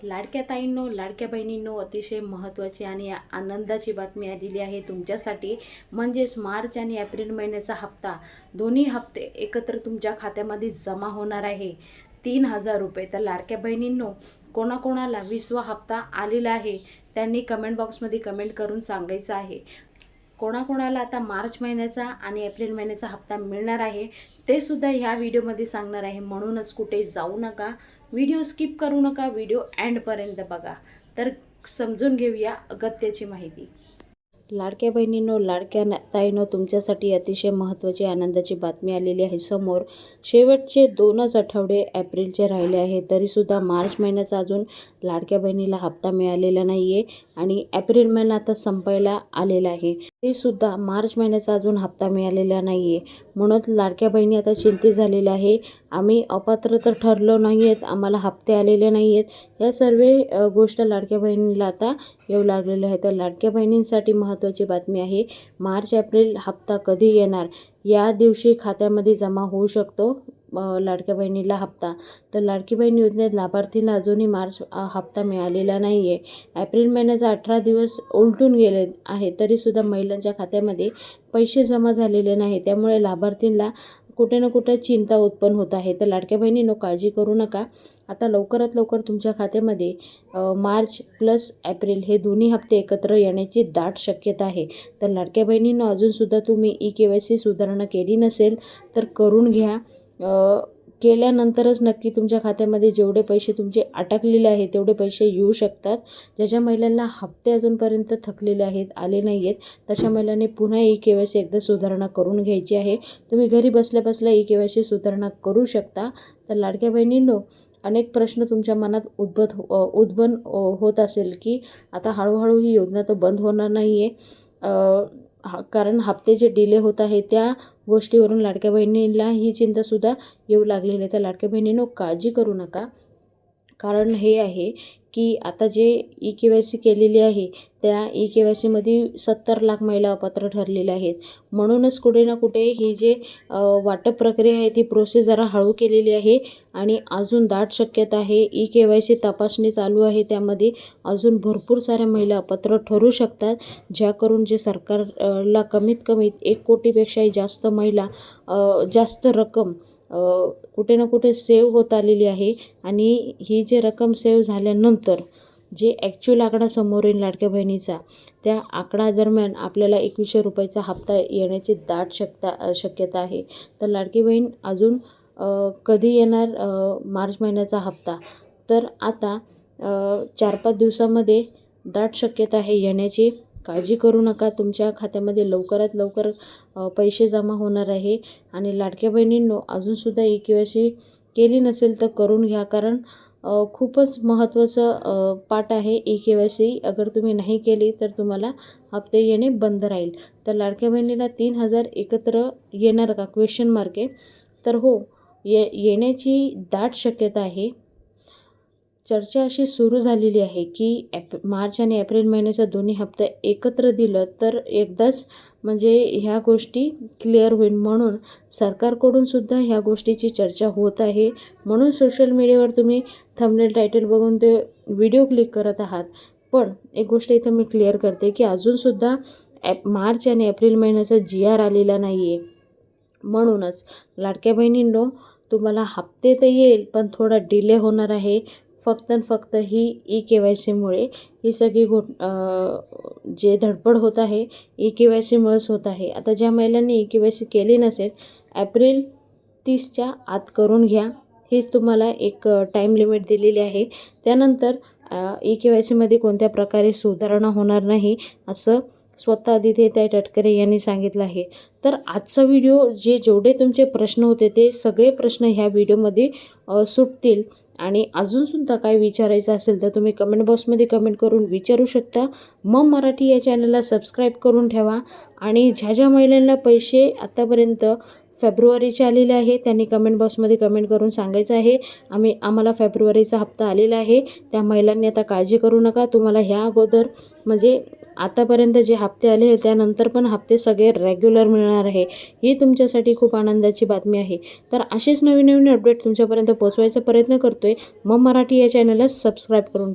लाडक्या ताईंनो, लाडक्या बहिणींनो, अतिशय महत्त्वाची आणि आनंदाची बातमी आलेली आहे तुमच्यासाठी. म्हणजेच मार्च आणि एप्रिल महिन्याचा हप्ता, दोन्ही हप्ते एकत्र तुमच्या खात्यामध्ये जमा होणार आहे. 3,000 रुपये. तर लाडक्या बहिणींनो, कोणाकोणाला 20वा हप्ता आलेला आहे त्यांनी कमेंट बॉक्समध्ये कमेंट करून सांगायचं आहे. कोणाकोणाला आता मार्च महिन्याचा आणि एप्रिल महिन्याचा हप्ता मिळणार आहे ते सुद्धा ह्या व्हिडिओमध्ये सांगणार आहे. म्हणूनच कुठे जाऊ नका, व्हिडिओ स्किप करू नका, व्हिडिओ एंडपर्यंत बघा. तर समजून घेऊया अगत्याची माहिती. लाडक्या बहिणींनो, लाडक्या ताईंनो, तुमच्यासाठी अतिशय महत्त्वाची आनंदाची बातमी आलेली आहे समोर. शेवटचे 2च आठवडे एप्रिलचे राहिले आहे, तरीसुद्धा मार्च महिन्याचा अजून लाडक्या बहिणीला हप्ता मिळालेला नाही आहे आणि एप्रिल महिना आता संपायला आलेला आहे, तरीसुद्धा मार्च महिन्याचा अजून हप्ता मिळालेला नाही आहे. म्हणून लाडक्या बहिणी आता चिंतित झालेल्या आहे. आम्ही अपात्र तर ठरलो नाही आहेत, आम्हाला हप्ते आलेले नाही आहेत. या सर्व गोष्ट लाडक्या बहिणीला आता येऊ लागलेल्या आहेत. तर लाडक्या बहिणींसाठी महत्त्वाची बातमी आहे. मार्च एप्रिल हप्ता कधी येणार, या दिवशी खात्यामध्ये जमा होऊ शकतो लाडक्या बहिणीला हप्ता. तर लाडकी बहीण योजनेत लाभार्थीला अजूनही मार्च हप्ता मिळालेला नाही आहे. एप्रिल महिन्याचा 18 दिवस उलटून गेले आहे, तरीसुद्धा महिलांच्या खात्यामध्ये पैसे जमा झालेले नाही. त्यामुळे लाभार्थींना कुठे ना कुठे चिंता उत्पन्न होत आहे. तर लाडक्या बहिणींनो, काळजी करू नका. आता लवकरात लवकर तुमच्या खात्यामध्ये मार्च प्लस एप्रिल हे दोन्ही हप्ते एकत्र येण्याची दाट शक्यता आहे. तर लाडक्या बहिणींनो, अजूनसुद्धा तुम्ही EKYC सुधारणा केली नसेल तर करून घ्या. केल्यानंतरच नक्की तुमच्या खात्यामध्ये जेवढे पैसे तुमचे अटकलेले आहेत तेवढे पैसे येऊ शकतात. ज्या महिलांना हप्ते अजूनपर्यंत थकलेले आहेत, आले नाही आहेत, तशा महिलांनी पुन्हा EKYC एकदा सुधारणा करून घ्यायची आहे. तुम्ही घरी बसल्या बसल्या EKYC सुधारणा करू शकता. तर लाडक्या बहिणींनो, अनेक प्रश्न तुमच्या मनात उद्भवन होत असेल की आता हळूहळू ही योजना तर बंद होणार नाही आहे, कारण हप्ते जे डिले होत आहे त्या गोष्टीवरून लाडक्या बहिणींना ही चिंतासुद्धा येऊ लागलेली आहे. तर लाडक्या बहिणींनो, काळजी करू नका. कारण हे आहे की आता जे EKYC केलेली आहे त्या EKYCमध्ये 70 लाख महिला अपात्र ठरलेल्या आहेत. म्हणूनच कुठे ना कुठे ही जे वाटप प्रक्रिया आहे ती प्रोसेस जरा हळू केलेली आहे आणि अजून दाट शक्यता आहे. EKYC तपासणी चालू आहे, त्यामध्ये अजून भरपूर साऱ्या महिला अपात्र ठरू शकतात, ज्या करून जे सरकारला कमीत कमी 1 कोटीपेक्षाही जास्त महिला जास्त रक्कम कुठे ना कुठे सेव्ह होत आलेली आहे. आणि ही जे रक्कम सेव्ह झाल्यानंतर जे ॲक्च्युअल आकडा समोर येईल लाडक्या बहिणीचा, त्या आकडा दरम्यान आपल्याला 2100 रुपयाचा हप्ता येण्याची दाट शक्यता आहे. तर लाडकी बहीण, अजून कधी येणार मार्च महिन्याचा हप्ता, तर आता 4-5 दिवसामध्ये दाट शक्यता आहे येण्याची. काळजी करू नका. तुमच्या खात्यामध्ये लवकरात लवकर पैसे जमा होणार आहे. आणि लाडक्या बहिणींनो, अजूनसुद्धा EKYC केली नसेल तर करून घ्या, कारण खूपच महत्त्वाचं पार्ट आहे EKYC. अगर तुम्ही नाही केली तर तुम्हाला हप्ते येणे बंद राहील. तर लाडक्या बहिणीला 3,000 एकत्र येणार का, क्वेश्चन मार्क आहे. तर हो, येण्याची दाट शक्यता आहे. चर्चा अशी सुरू झालेली आहे की मार्च आणि एप्रिल महिन्याचा दोन्ही हप्ता एकत्र दिलं तर एकदाच म्हणजे ह्या गोष्टी क्लिअर होईल. म्हणून सरकारकडून सुद्धा ह्या गोष्टीची चर्चा होत आहे. म्हणून सोशल मीडियावर तुम्ही थंबनेल टायटल बघून ते व्हिडिओ क्लिक करत आहात. पण एक गोष्ट इथं मी क्लिअर करते की अजूनसुद्धा मार्च आणि एप्रिल महिन्याचा GR आलेला नाही आहे. म्हणूनच लाडक्या बहिणींनो, तुम्हाला हप्ते तर येईल पण थोडा डिले होणार आहे. फक्त आणि फक्त ही EKYCमुळे ही सगळी जे धडपड होत आहे EKYCमुळेच होत आहे. आता ज्या महिलांनी EKYC केली नसेल, एप्रिल 30च्या आत करून घ्या. हीच तुम्हाला एक टाईम लिमिट दिलेली आहे. त्यानंतर EKYCमध्ये कोणत्या प्रकारे सुधारणा होणार नाही असं स्वतः आदित्यताई तटकरे यांनी सांगितलं आहे. तर आजचा व्हिडिओ जेवढे तुमचे प्रश्न होते ते सगळे प्रश्न ह्या व्हिडिओमध्ये सुटतील. आणि अजूनसुद्धा काय विचारायचं असेल तर तुम्ही कमेंट बॉक्समध्ये कमेंट करून विचारू शकता. मम मराठी या चॅनलला सबस्क्राईब करून ठेवा. आणि ज्या महिलांना पैसे आत्तापर्यंत फेब्रुवारीचे आलेले आहे त्यांनी कमेंट बॉक्समध्ये कमेंट करून सांगायचं आहे आम्हाला फेब्रुवारीचा हप्ता आलेला आहे. त्या महिलांनी आता काळजी करू नका. तुम्हाला ह्या अगोदर म्हणजे आतापर्यंत जे हप्ते आले त्यानंतर पण हप्ते सगळे रेग्युलर मिळणार आहे. ही तुमच्यासाठी खूप आनंदाची बातमी आहे. तर असेच नवीन नवीन अपडेट तुमच्यापर्यंत पोहोचवायचा प्रयत्न करतोय. मम मराठी या चॅनलला सबस्क्राईब करून ठेवा.